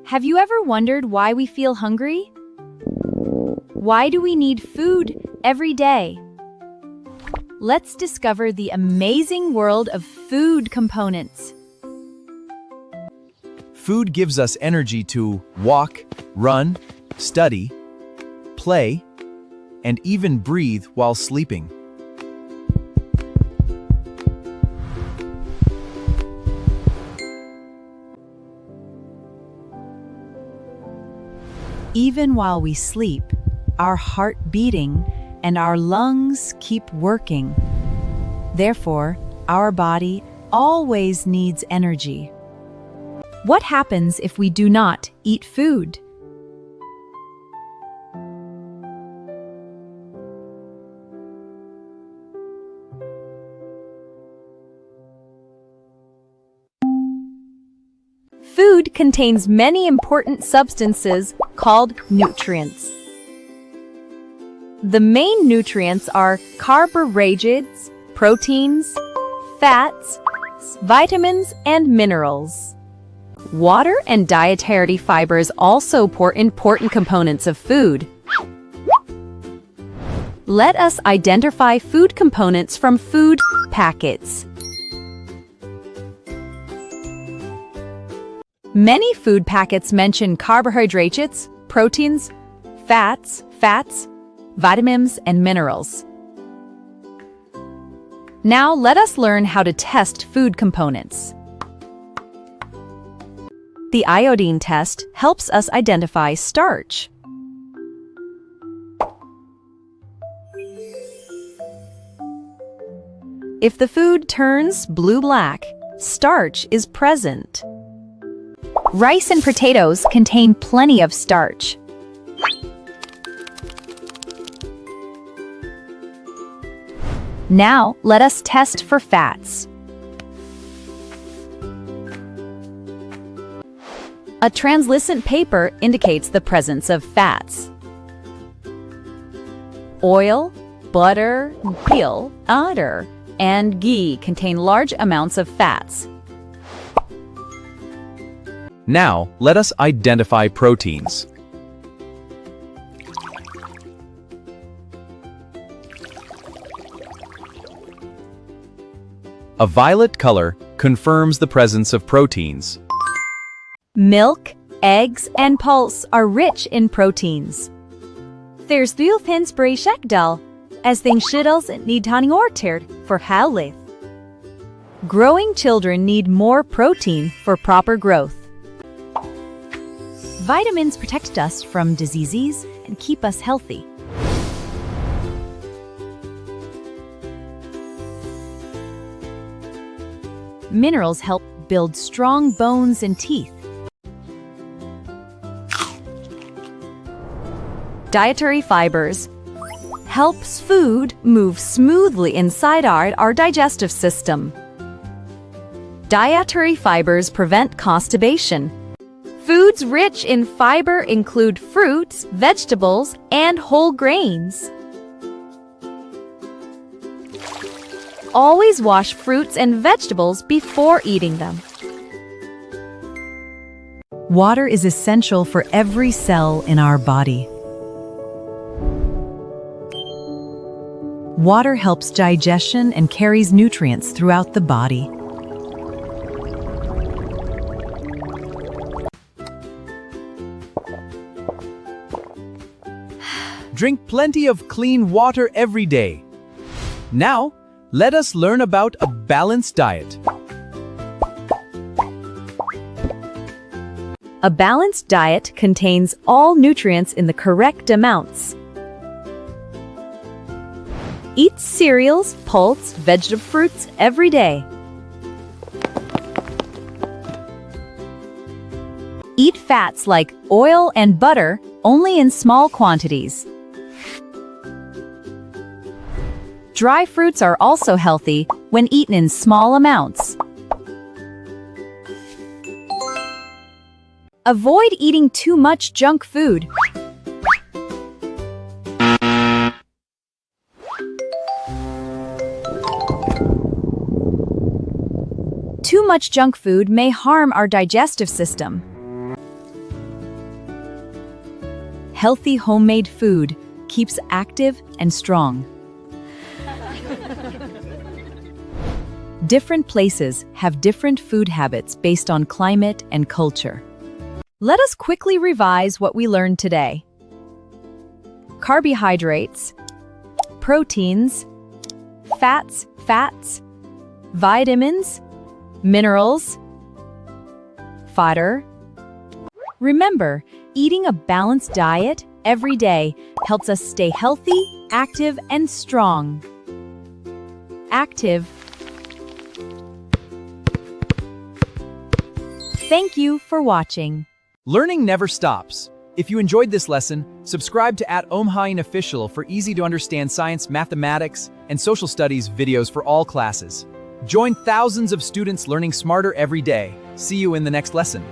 Have you ever wondered why we feel hungry? Why do we need food every day? Let's discover the amazing world of food components. Food gives us energy to walk, run, study, play, and even breathe while sleeping. Even while we sleep, our heart beating and our lungs keep working. Therefore, our body always needs energy. What happens if we do not eat food? Food contains many important substances called nutrients. The main nutrients are carbohydrates, proteins, fats, vitamins, and minerals. Water and dietary fibers also important components of food. Let us identify food components from food packets. Many food packets mention carbohydrates, proteins, fats, vitamins, and minerals. Now let us learn how to test food components. The iodine test helps us identify starch. If the food turns blue-black, starch is present. Rice and potatoes contain plenty of starch. Now, let us test for fats. A translucent paper indicates the presence of fats. Oil, butter, butter, and ghee contain large amounts of fats. Now, let us identify proteins. A violet color confirms the presence of proteins. Milk, eggs, and pulse are rich in proteins. There's veel inspirational as things shittles need tani orterd for health. Growing children need more protein for proper growth. Vitamins protect us from diseases and keep us healthy. Minerals help build strong bones and teeth. Dietary fibers helps food move smoothly inside our digestive system. Dietary fibers prevent constipation. Foods rich in fiber include fruits, vegetables, and whole grains. Always wash fruits and vegetables before eating them. Water is essential for every cell in our body. Water helps digestion and carries nutrients throughout the body. Drink plenty of clean water every day. Now, let us learn about a balanced diet. A balanced diet contains all nutrients in the correct amounts. Eat cereals, pulse, vegetable fruits every day. Eat fats like oil and butter only in small quantities. Dry fruits are also healthy when eaten in small amounts. Avoid eating too much junk food. Too much junk food may harm our digestive system. Healthy homemade food keeps active and strong. Different places have different food habits based on climate and culture. Let us quickly revise what we learned today. Carbohydrates, proteins, fats, vitamins, minerals, fiber. Remember, eating a balanced diet every day helps us stay healthy, active, and strong. Active. Thank you for watching. Learning never stops. If you enjoyed this lesson, subscribe to @Omghn Official for easy-to-understand science, mathematics, and social studies videos for all classes. Join thousands of students learning smarter every day. See you in the next lesson.